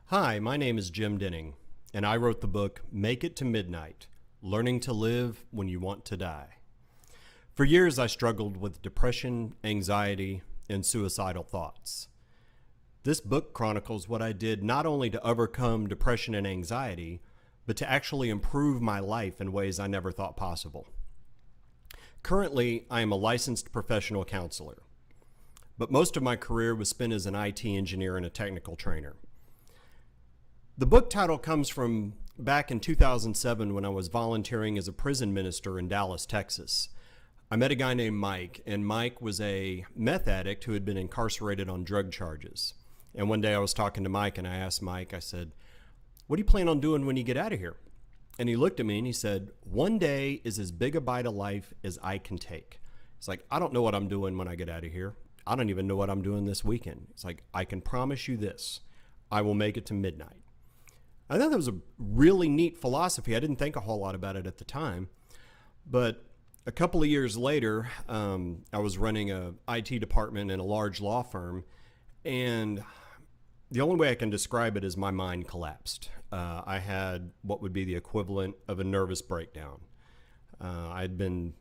Hi, my name is Jim Denning, and I wrote the book Make It to Midnight, Learning to Live When You Want to Die. For years, I struggled with depression, anxiety, and suicidal thoughts. This book chronicles what I did not only to overcome depression and anxiety, but to actually improve my life in ways I never thought possible. Currently, I am a licensed professional counselor, but most of my career was spent as an IT engineer and a technical trainer. The book title comes from back in 2007 when I was volunteering as a prison minister in Dallas, Texas. I met a guy named Mike, and Mike was a meth addict who had been incarcerated on drug charges. And one day I was talking to Mike, and I asked Mike, I said, "What do you plan on doing when you get out of here?" And he looked at me and he said, "One day is as big a bite of life as I can take." It's like, I don't know what I'm doing when I get out of here. I don't even know what I'm doing this weekend. It's like, I can promise you this, I will make it to midnight. I thought that was a really neat philosophy. I didn't think a whole lot about it at the time. But a couple of years later, I was running a IT department in a large law firm, and the only way I can describe it is my mind collapsed. I had what would be the equivalent of a nervous breakdown. I'd been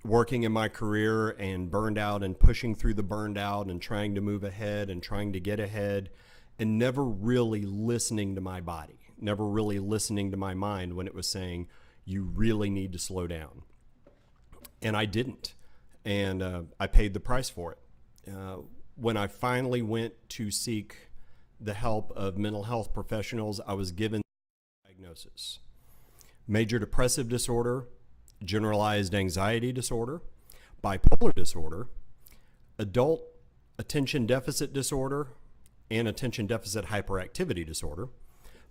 working in my career and burned out and pushing through the burned out and trying to move ahead and trying to get ahead and never really listening to my body, never really listening to my mind when it was saying, you really need to slow down. And I didn't. And I paid the price for it. When I finally went to seek the help of mental health professionals, I was given a diagnosis: major depressive disorder, generalized anxiety disorder, bipolar disorder, adult attention deficit disorder, and attention deficit hyperactivity disorder,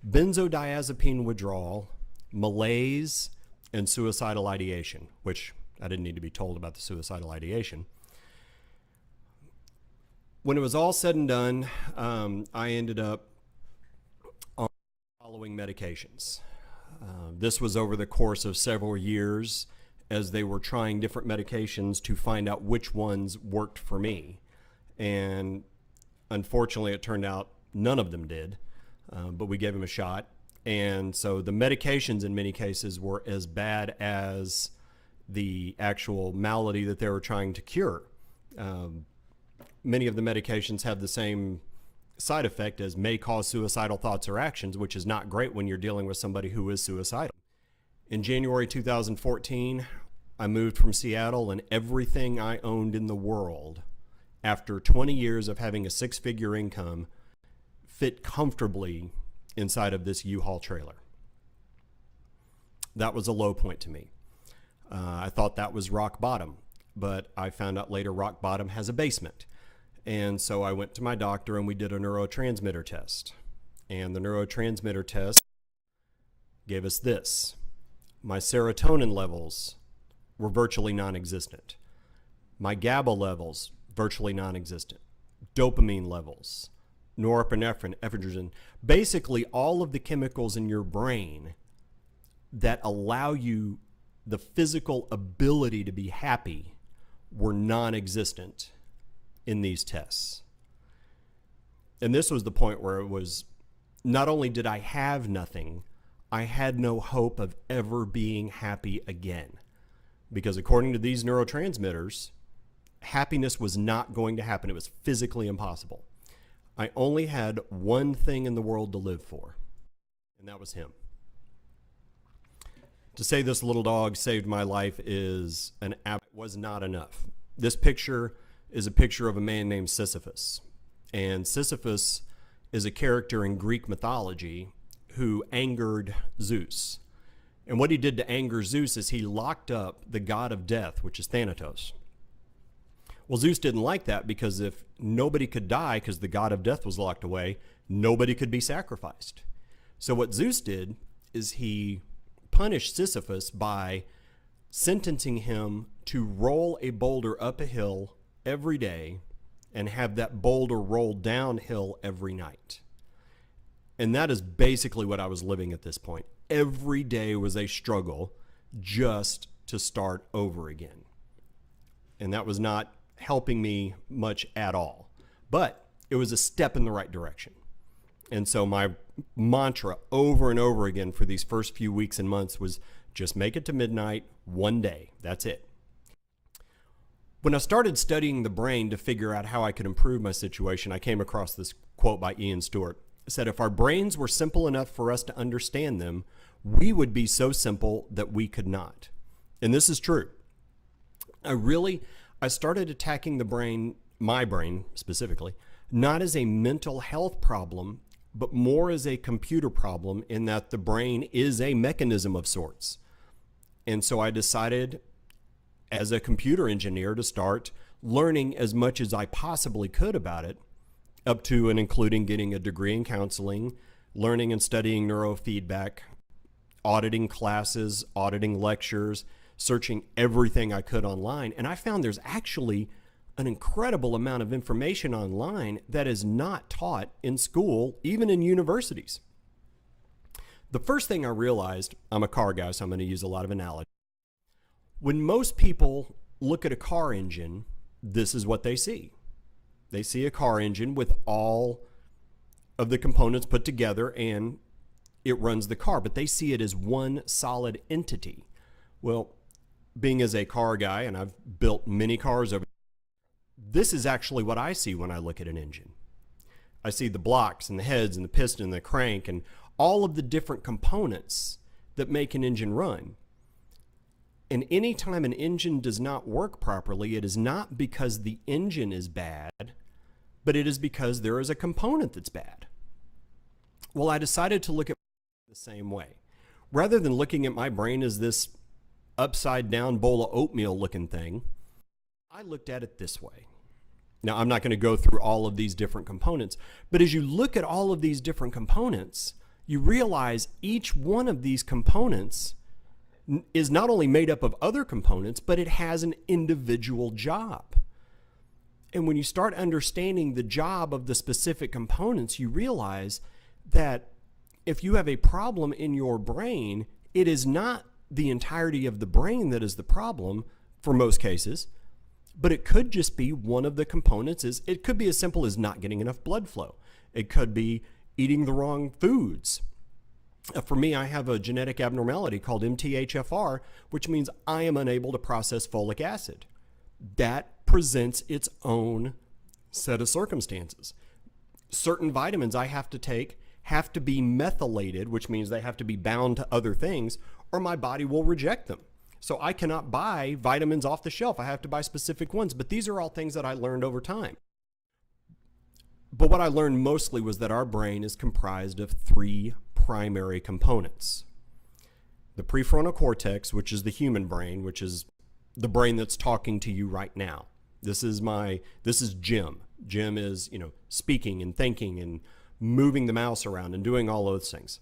benzodiazepine withdrawal, malaise, and suicidal ideation, which I didn't need to be told about the suicidal ideation. When it was all said and done, I ended up on following medications. This was over the course of several years as they were trying different medications to find out which ones worked for me. And unfortunately, it turned out none of them did, but we gave them a shot. And so the medications in many cases were as bad as the actual malady that they were trying to cure. Many of the medications have the same side effect as may cause suicidal thoughts or actions, which is not great when you're dealing with somebody who is suicidal. In January 2014, I moved from Seattle, and everything I owned in the world, after 20 years of having a six-figure income, fit comfortably inside of this U-Haul trailer. That was a low point to me. I thought that was rock bottom, but I found out later rock bottom has a basement. And so I went to my doctor and we did a neurotransmitter test. And the neurotransmitter test gave us this: my serotonin levels were virtually non-existent. My GABA levels, virtually non-existent. Dopamine levels, norepinephrine, ephedrine, basically all of the chemicals in your brain that allow you the physical ability to be happy were non-existent in these tests. And this was the point where it was, not only did I have nothing, I had no hope of ever being happy again. Because according to these neurotransmitters, happiness was not going to happen. It was physically impossible. I only had one thing in the world to live for, and that was him. To say this little dog saved my life was not enough. This picture is a picture of a man named Sisyphus. And Sisyphus is a character in Greek mythology who angered Zeus. And what he did to anger Zeus is he locked up the god of death, which is Thanatos. Well, Zeus didn't like that, because if nobody could die because the god of death was locked away, nobody could be sacrificed. So what Zeus did is he punished Sisyphus by sentencing him to roll a boulder up a hill every day and have that boulder roll downhill every night. And that is basically what I was living at this point. Every day was a struggle just to start over again. And that was not helping me much at all. But it was a step in the right direction. And so my mantra over and over again for these first few weeks and months was just make it to midnight one day. That's it. When I started studying the brain to figure out how I could improve my situation, I came across this quote by Ian Stewart. It said, if our brains were simple enough for us to understand them, we would be so simple that we could not. And this is true. I started attacking the brain, my brain specifically, not as a mental health problem, but more as a computer problem, in that the brain is a mechanism of sorts. And so I decided as a computer engineer to start learning as much as I possibly could about it, up to and including getting a degree in counseling, learning and studying neurofeedback, auditing classes, auditing lectures, searching everything I could online. And I found there's actually an incredible amount of information online that is not taught in school, even in universities. The first thing I realized, I'm a car guy, so I'm going to use a lot of analogy. When most people look at a car engine, this is what they see. They see a car engine with all of the components put together and it runs the car, but they see it as one solid entity. Well, being as a car guy, and I've built many cars over, this is actually what I see when I look at an engine. I see the blocks and the heads and the piston and the crank and all of the different components that make an engine run. And anytime an engine does not work properly, it is not because the engine is bad, but it is because there is a component that's bad. Well, I decided to look at it the same way. Rather than looking at my brain as this upside down bowl of oatmeal looking thing, I looked at it this way. Now, I'm not going to go through all of these different components, but as you look at all of these different components, you realize each one of these components is not only made up of other components, but it has an individual job. And when you start understanding the job of the specific components, you realize that if you have a problem in your brain, it is not the entirety of the brain that is the problem for most cases, but it could just be one of the components. It could be as simple as not getting enough blood flow. It could be eating the wrong foods. For me, I have a genetic abnormality called MTHFR, which means I am unable to process folic acid. That presents its own set of circumstances. Certain vitamins I have to take have to be methylated, which means they have to be bound to other things, or my body will reject them. So I cannot buy vitamins off the shelf. I have to buy specific ones. But these are all things that I learned over time. But what I learned mostly was that our brain is comprised of three primary components. The prefrontal cortex, which is the human brain, which is the brain that's talking to you right now. This is Jim. Jim is, speaking and thinking and moving the mouse around and doing all those things.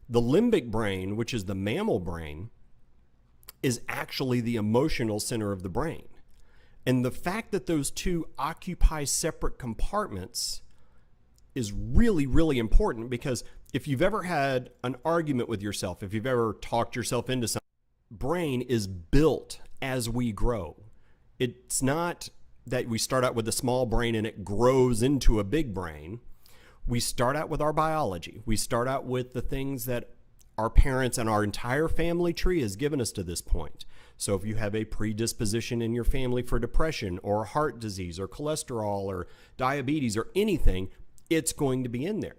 The limbic brain, which is the mammal brain, is actually the emotional center of the brain. And the fact that those two occupy separate compartments is really, really important, because if you've ever had an argument with yourself, if you've ever talked yourself into something, brain is built as we grow. It's not that we start out with a small brain and it grows into a big brain. We start out with our biology. We start out with the things that our parents and our entire family tree has given us to this point. So if you have a predisposition in your family for depression or heart disease or cholesterol or diabetes or anything, it's going to be in there.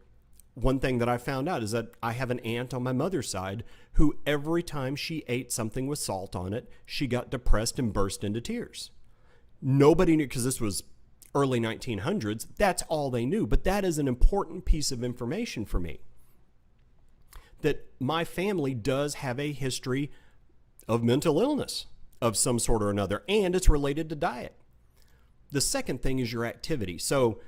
One thing that I found out is that I have an aunt on my mother's side who every time she ate something with salt on it, she got depressed and burst into tears. Nobody knew, because this was early 1900s, that's all they knew. But that is an important piece of information for me, that my family does have a history of mental illness of some sort or another, and it's related to diet. The second thing is your activity. So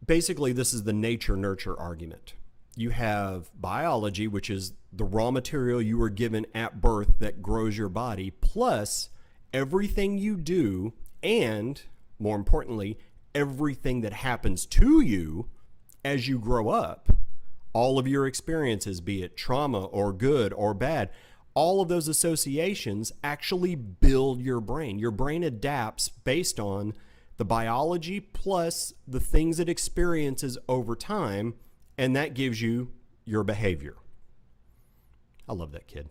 basically, this is the nature-nurture argument. You have biology, which is the raw material you were given at birth that grows your body, plus everything you do, and more importantly, everything that happens to you as you grow up. All of your experiences, be it trauma or good or bad, all of those associations actually build your brain. Your brain adapts based on the biology plus the things it experiences over time, and that gives you your behavior. I love that kid.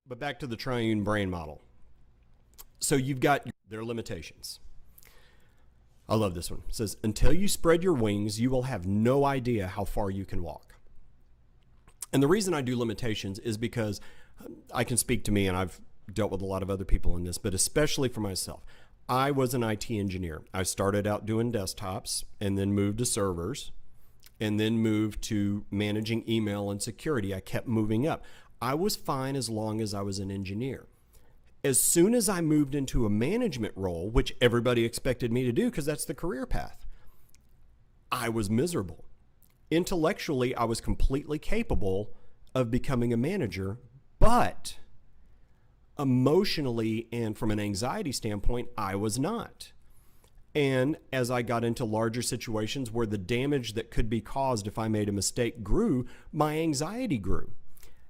But back to the triune brain model. So you've got their limitations. I love this one. It says, until you spread your wings, you will have no idea how far you can walk. And the reason I do limitations is because I can speak to me, and I've dealt with a lot of other people in this, but especially for myself. I was an IT engineer. I started out doing desktops and then moved to servers and then moved to managing email and security. I kept moving up. I was fine as long as I was an engineer. As soon as I moved into a management role, which everybody expected me to do because that's the career path, I was miserable. Intellectually, I was completely capable of becoming a manager, but emotionally and from an anxiety standpoint, I was not. And as I got into larger situations where the damage that could be caused if I made a mistake grew, my anxiety grew.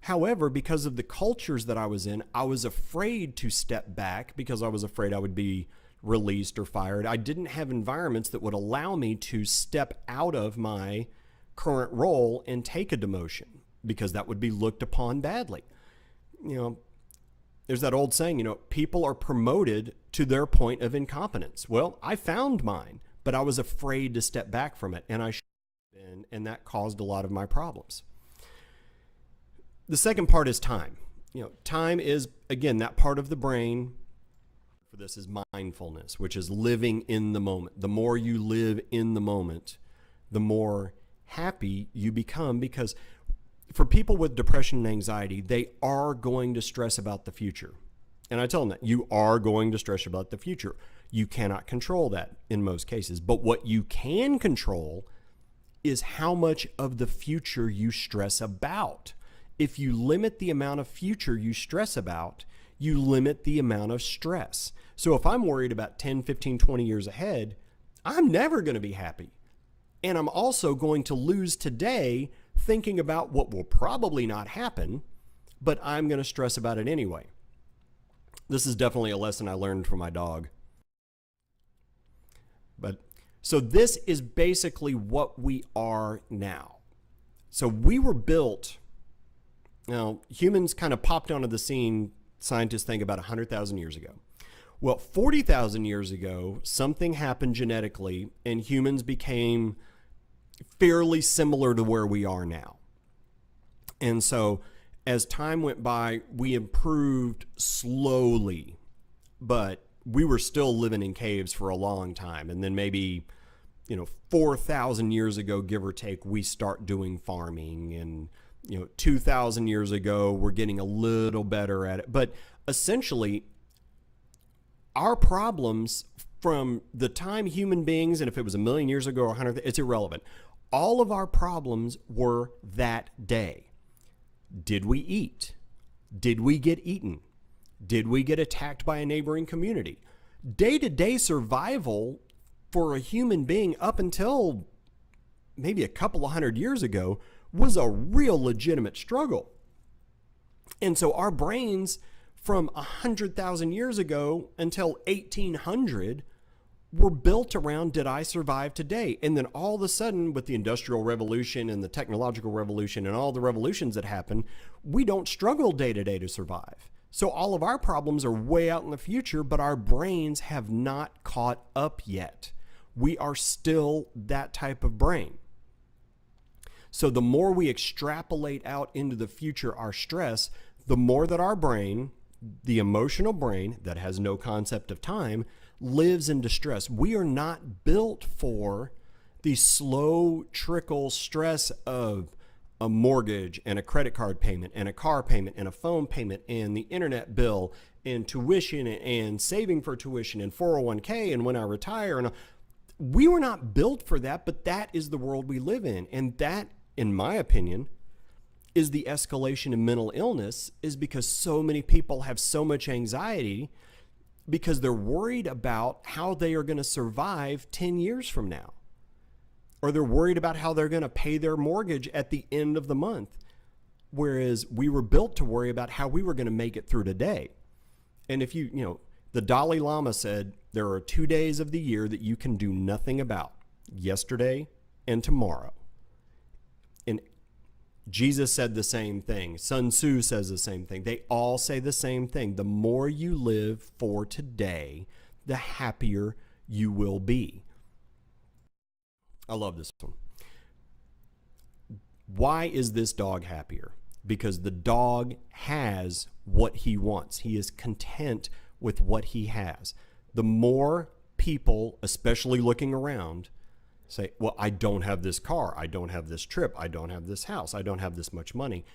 However, because of the cultures that I was in, I was afraid to step back because I was afraid I would be released or fired. I didn't have environments that would allow me to step out of my current role and take a demotion because that would be looked upon badly. You know, there's that old saying, people are promoted to their point of incompetence. Well, I found mine, but I was afraid to step back from it, and I should have been, and that caused a lot of my problems. The second part is time. Time is, again, that part of the brain for this is mindfulness, which is living in the moment. The more you live in the moment, the more happy you become, because for people with depression and anxiety, they are going to stress about the future. And I tell them that you are going to stress about the future. You cannot control that in most cases. But what you can control is how much of the future you stress about. If you limit the amount of future you stress about, you limit the amount of stress. So if I'm worried about 10, 15, 20 years ahead, I'm never going to be happy. And I'm also going to lose today thinking about what will probably not happen, but I'm going to stress about it anyway. This is definitely a lesson I learned from my dog. So this is basically what we are now. So we were built, humans kind of popped onto the scene, scientists think, about 100,000 years ago. Well, 40,000 years ago, something happened genetically and humans became fairly similar to where we are now. And so as time went by, we improved slowly, but we were still living in caves for a long time. And then maybe, 4,000 years ago, give or take, we start doing farming, and 2,000 years ago, we're getting a little better at it. But essentially, our problems from the time human beings, and if it was 1,000,000 years ago or 100, it's irrelevant. All of our problems were that day. Did we eat? Did we get eaten? Did we get attacked by a neighboring community? Day-to-day survival for a human being up until maybe a couple of 100 years ago was a real legitimate struggle. And so our brains from 100,000 years ago until 1800 were built around, did I survive today? And then all of a sudden, with the Industrial Revolution and the technological revolution and all the revolutions that happen, we don't struggle day to day to survive. So all of our problems are way out in the future, but our brains have not caught up yet. We are still that type of brain. So the more we extrapolate out into the future our stress, the more that our brain, the emotional brain that has no concept of time, lives in distress. We are not built for the slow trickle stress of a mortgage and a credit card payment and a car payment and a phone payment and the internet bill and tuition and saving for tuition and 401k and when I retire. And we were not built for that, but that is the world we live in. And that, in my opinion, is the escalation of mental illness, is because so many people have so much anxiety because they're worried about how they are going to survive 10 years from now. Or they're worried about how they're going to pay their mortgage at the end of the month. Whereas we were built to worry about how we were going to make it through today. And if The Dalai Lama said there are 2 days of the year that you can do nothing about, yesterday and tomorrow. And Jesus said the same thing. Sun Tzu says the same thing. They all say the same thing. The more you live for today, the happier you will be. I love this one. Why is this dog happier? Because the dog has what he wants. He is content with what he has. The more people, especially looking around, say, well, I don't have this car, I don't have this trip, I don't have this house, I don't have this much money.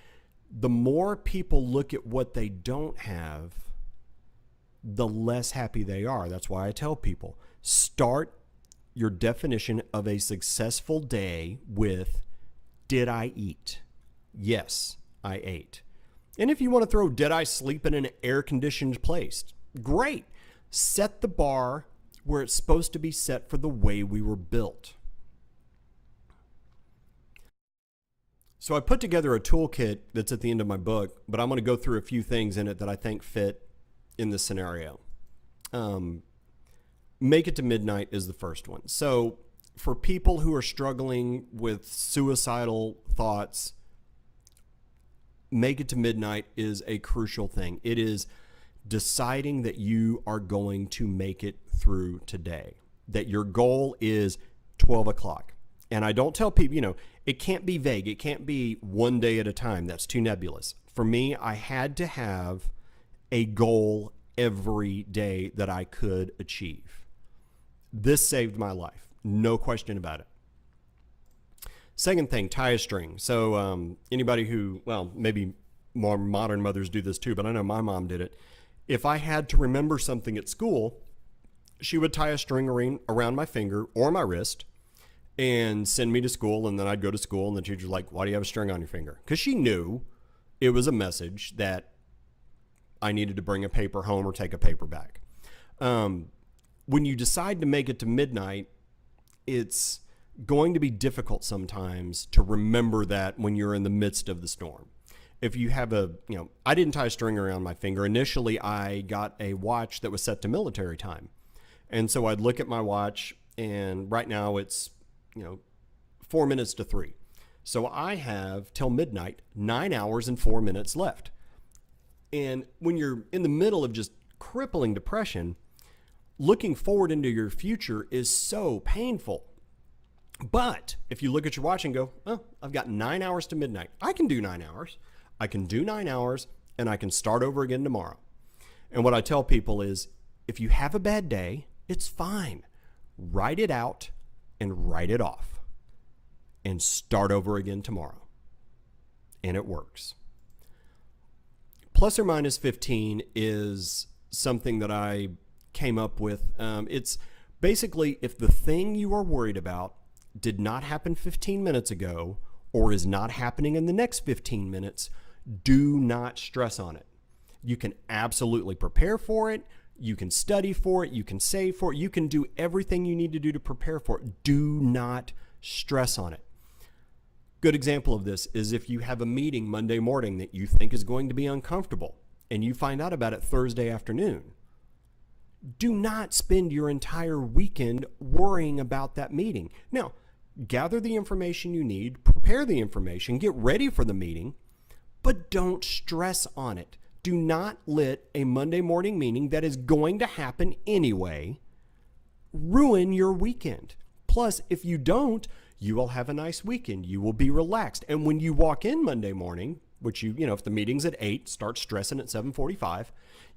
The more people look at what they don't have, the less happy they are. That's why I tell people, start your definition of a successful day with, did I eat? Yes, I ate. And if you want to throw, did I sleep in an air-conditioned place? Great. Set the bar where it's supposed to be set for the way we were built. So I put together a toolkit that's at the end of my book, but I'm going to go through a few things in it that I think fit in this scenario. Make it to midnight is the first one. So for people who are struggling with suicidal thoughts, make it to midnight is a crucial thing. It is deciding that you are going to make it through today, that your goal is 12 o'clock. And I don't tell people, it can't be vague. It can't be one day at a time. That's too nebulous. For me, I had to have a goal every day that I could achieve. This saved my life. No question about it. Second thing, tie a string. So anybody who, well, maybe more modern mothers do this too, but I know my mom did it. If I had to remember something at school, she would tie a string around my finger or my wrist and send me to school, and then I'd go to school, and the teacher's like, why do you have a string on your finger? Because she knew it was a message that I needed to bring a paper home or take a paper back. When you decide to make it to midnight, it's going to be difficult sometimes to remember that when you're in the midst of the storm. If you have I didn't tie a string around my finger. Initially, I got a watch that was set to military time. And so I'd look at my watch, and right now it's, 4 minutes to 3. So I have till midnight, 9 hours and 4 minutes left. And when you're in the middle of just crippling depression, looking forward into your future is so painful. But if you look at your watch and go, oh, I've got 9 hours to midnight. I can do 9 hours. I can do 9 hours, and I can start over again tomorrow. And what I tell people is, if you have a bad day, it's fine. Write it out and write it off and start over again tomorrow. And it works. Plus or minus 15 is something that I came up with. It's basically, if the thing you are worried about did not happen 15 minutes ago or is not happening in the next 15 minutes, do not stress on it. You can absolutely prepare for it. You can study for it. You can save for it. You can do everything you need to do to prepare for it. Do not stress on it. Good example of this is if you have a meeting Monday morning that you think is going to be uncomfortable and you find out about it Thursday afternoon. Do not spend your entire weekend worrying about that meeting. Now, gather the information you need, prepare the information, get ready for the meeting, but don't stress on it. Do not let a Monday morning meeting that is going to happen anyway ruin your weekend. Plus, if you don't, you will have a nice weekend. You will be relaxed. And when you walk in Monday morning, which if the meeting's at 8, start stressing at 7:45,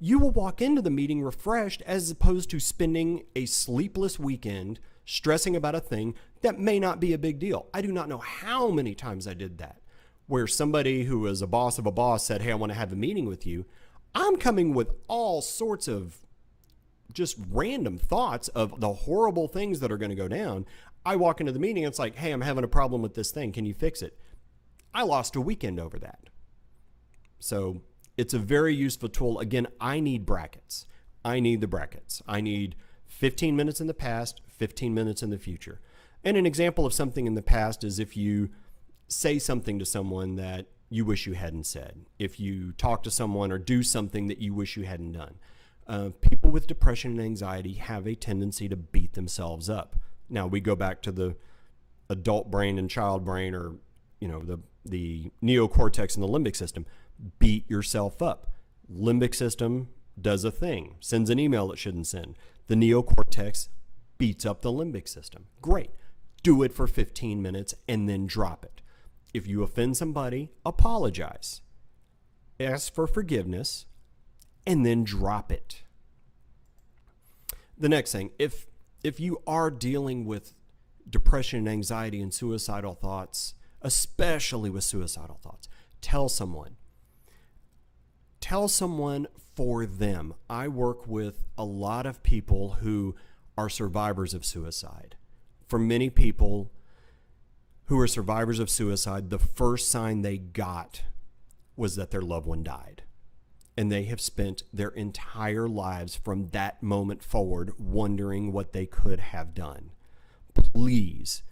you will walk into the meeting refreshed as opposed to spending a sleepless weekend stressing about a thing that may not be a big deal. I do not know how many times I did that, where somebody who is a boss of a boss said, hey, I want to have a meeting with you. I'm coming with all sorts of just random thoughts of the horrible things that are going to go down. I walk into the meeting, it's like, hey, I'm having a problem with this thing. Can you fix it? I lost a weekend over that. So it's a very useful tool. Again, I need brackets. I need the brackets. I need 15 minutes in the past, 15 minutes in the future. And an example of something in the past is if you say something to someone that you wish you hadn't said. If you talk to someone or do something that you wish you hadn't done. People with depression and anxiety have a tendency to beat themselves up. Now we go back to the adult brain and child brain, or the neocortex and the limbic system. Beat yourself up. Limbic system does a thing, sends an email it shouldn't send. The neocortex beats up the limbic system. Great. Do it for 15 minutes and then drop it. If you offend somebody, apologize. Ask for forgiveness and then drop it. The next thing, if you are dealing with depression, anxiety, and suicidal thoughts, especially with suicidal thoughts, tell someone. Tell someone for them. I work with a lot of people who are survivors of suicide. For many people who are survivors of suicide, the first sign they got was that their loved one died. And they have spent their entire lives from that moment forward wondering what they could have done. Please,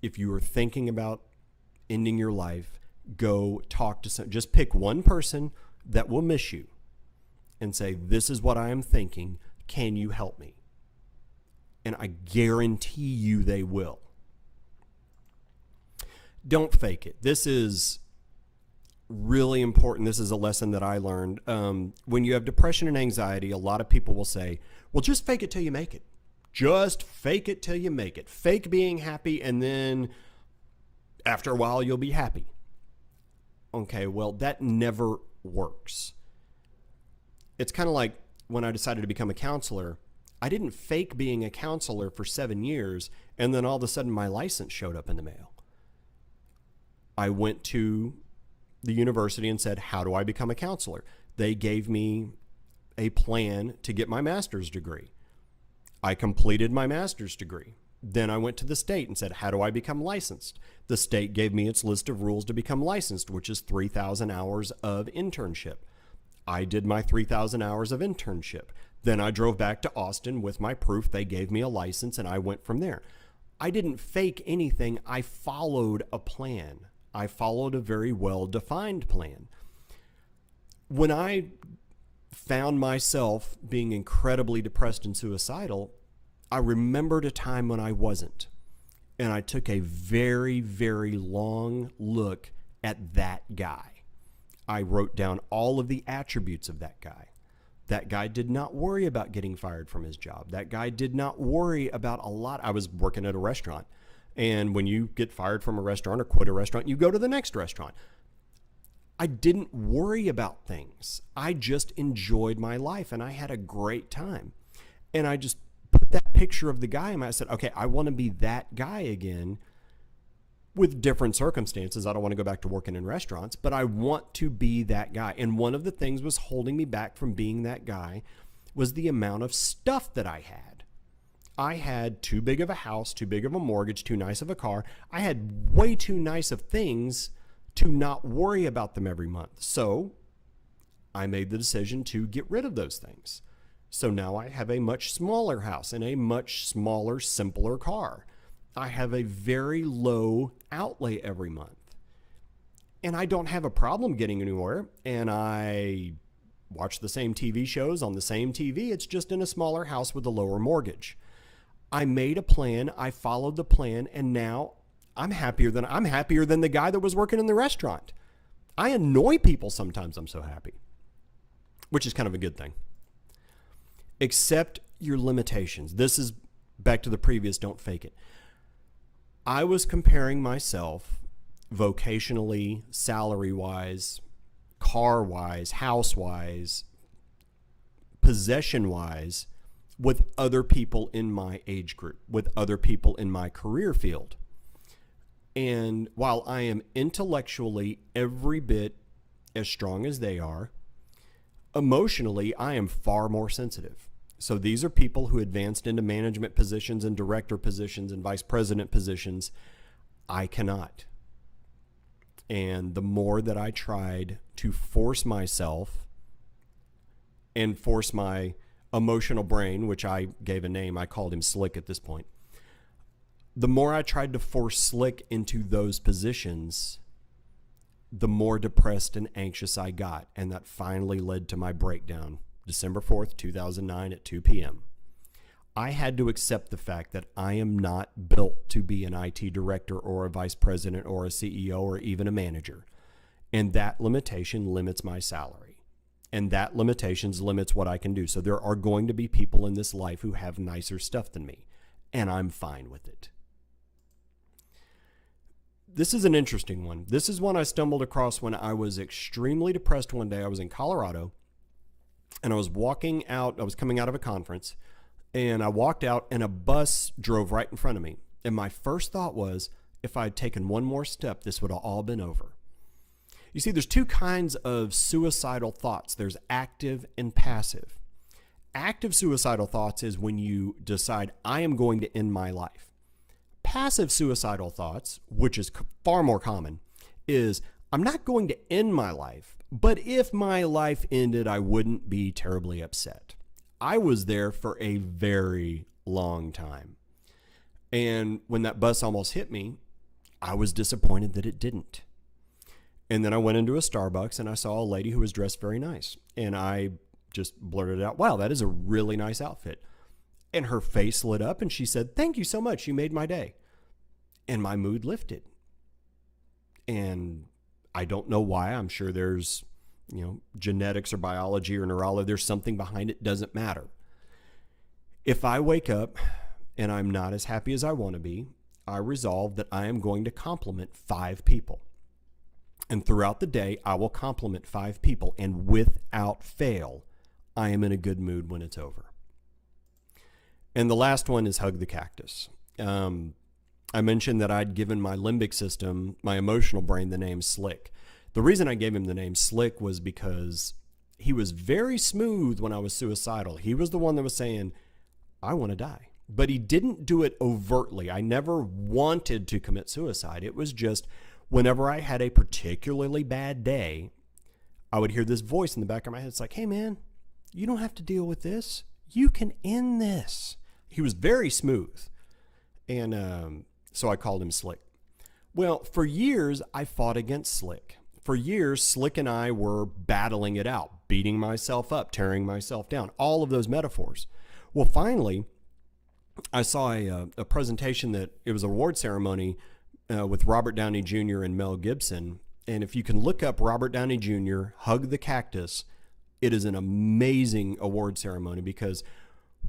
if you are thinking about ending your life, go talk to some, just pick one person that will miss you and say, this is what I am thinking. Can you help me? And I guarantee you they will. Don't fake it. This is really important. This is a lesson that I learned. When you have depression and anxiety, a lot of people will say, well, just fake it till you make it. Just fake it till you make it. Fake being happy, and then after a while, you'll be happy. Okay, well, that never works. It's kind of like when I decided to become a counselor. I didn't fake being a counselor for 7 years, and then all of a sudden my license showed up in the mail. I went to the university and said, how do I become a counselor? They gave me a plan to get my master's degree. I completed my master's degree. Then I went to the state and said, how do I become licensed? The state gave me its list of rules to become licensed, which is 3,000 hours of internship. I did my 3,000 hours of internship. Then I drove back to Austin with my proof. They gave me a license and I went from there. I didn't fake anything. I followed a plan. I followed a very well-defined plan. When I found myself being incredibly depressed and suicidal, I remembered a time when I wasn't. And I took a very, very long look at that guy. I wrote down all of the attributes of that guy. That guy did not worry about getting fired from his job. That guy did not worry about a lot. I was working at a restaurant. And when you get fired from a restaurant or quit a restaurant, you go to the next restaurant. I didn't worry about things. I just enjoyed my life and I had a great time. And I just put that picture of the guy and I said, okay, I want to be that guy again with different circumstances. I don't want to go back to working in restaurants, but I want to be that guy. And one of the things was holding me back from being that guy was the amount of stuff that I had. I had too big of a house, too big of a mortgage, too nice of a car. I had way too nice of things to not worry about them every month. So I made the decision to get rid of those things. So now I have a much smaller house and a much smaller, simpler car. I have a very low outlay every month. And I don't have a problem getting anywhere. And I watch the same TV shows on the same TV. It's just in a smaller house with a lower mortgage. I made a plan. I followed the plan. And now I'm happier than the guy that was working in the restaurant. I annoy people sometimes. I'm so happy, which is kind of a good thing. Accept your limitations. This is back to the previous, don't fake it. I was comparing myself vocationally, salary-wise, car-wise, house-wise, possession-wise with other people in my age group, with other people in my career field. And while I am intellectually every bit as strong as they are, emotionally, I am far more sensitive. So these are people who advanced into management positions and director positions and vice president positions. I cannot. And the more that I tried to force myself and force my emotional brain, which I gave a name, I called him Slick at this point. The more I tried to force Slick into those positions, the more depressed and anxious I got. And that finally led to my breakdown December 4th, 2009 at 2 p.m. I had to accept the fact that I am not built to be an IT director or a vice president or a CEO or even a manager. And that limitation limits my salary. And that limitations limits what I can do. So there are going to be people in this life who have nicer stuff than me. And I'm fine with it. This is an interesting one. This is one I stumbled across when I was extremely depressed one day. I was in Colorado and I was walking out. I was coming out of a conference and I walked out and a bus drove right in front of me. And my first thought was, if I had taken one more step, this would have all been over. You see, there's two kinds of suicidal thoughts. There's active and passive. Active suicidal thoughts is when you decide, I am going to end my life. Passive suicidal thoughts, which is far more common, is I'm not going to end my life, but if my life ended, I wouldn't be terribly upset. I was there for a very long time. And when that bus almost hit me, I was disappointed that it didn't. And then I went into a Starbucks and I saw a lady who was dressed very nice. And I just blurted out, wow, that is a really nice outfit. And her face lit up and she said, thank you so much. You made my day. And my mood lifted. And I don't know why. I'm sure there's, genetics or biology or neurology. There's something behind it. Doesn't matter. If I wake up and I'm not as happy as I want to be, I resolve that I am going to compliment 5 people. And throughout the day, I will compliment 5 people. And without fail, I am in a good mood when it's over. And the last one is hug the cactus. I mentioned that I'd given my limbic system, my emotional brain, the name Slick. The reason I gave him the name Slick was because he was very smooth when I was suicidal. He was the one that was saying, I want to die. But he didn't do it overtly. I never wanted to commit suicide. It was just whenever I had a particularly bad day, I would hear this voice in the back of my head. It's like, hey, man, you don't have to deal with this. You can end this. He was very smooth. And so I called him Slick. Well, for years, I fought against Slick. For years, Slick and I were battling it out, beating myself up, tearing myself down, all of those metaphors. Well, finally, I saw a presentation that it was an award ceremony with Robert Downey Jr. and Mel Gibson. And if you can look up Robert Downey Jr., Hug the Cactus, it is an amazing award ceremony because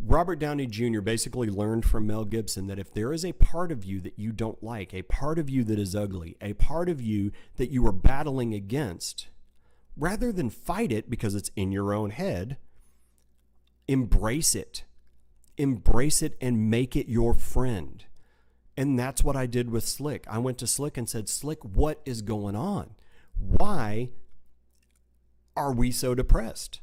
Robert Downey Jr. basically learned from Mel Gibson that if there is a part of you that you don't like, a part of you that is ugly, a part of you that you are battling against, rather than fight it because it's in your own head, embrace it. Embrace it and make it your friend. And that's what I did with Slick. I went to Slick and said, Slick, what is going on? Why are we so depressed?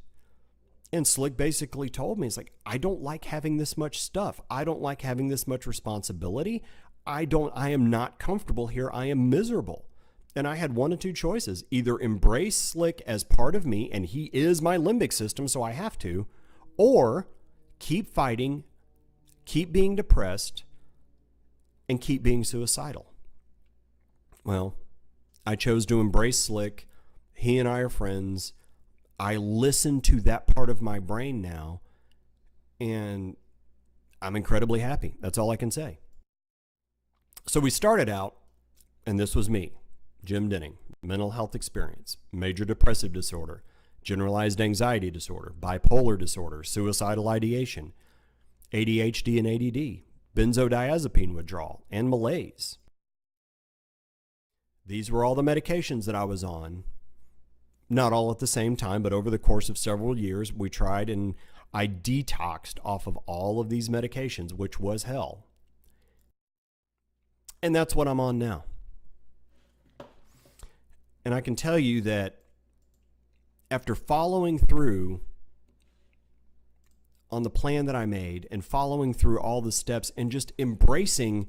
And Slick basically told me, it's like, I don't like having this much stuff. I don't like having this much responsibility. I am not comfortable here. I am miserable. And I had one of two choices. Either embrace Slick as part of me, and he is my limbic system, so I have to, or keep fighting, keep being depressed, and keep being suicidal. Well, I chose to embrace Slick. He and I are friends. I listen to that part of my brain now, and I'm incredibly happy. That's all I can say. So we started out, and this was me, Jim Denning, mental health experience, major depressive disorder, generalized anxiety disorder, bipolar disorder, suicidal ideation, ADHD and ADD, benzodiazepine withdrawal, and malaise. These were all the medications that I was on. Not all at the same time, but over the course of several years, we tried and I detoxed off of all of these medications, which was hell. And that's what I'm on now. And I can tell you that after following through on the plan that I made and following through all the steps and just embracing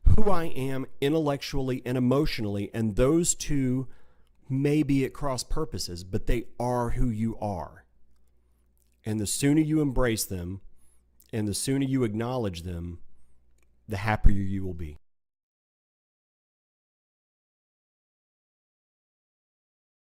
who I am intellectually and emotionally, and those two may be at cross purposes, but they are who you are. And the sooner you embrace them and the sooner you acknowledge them, the happier you will be.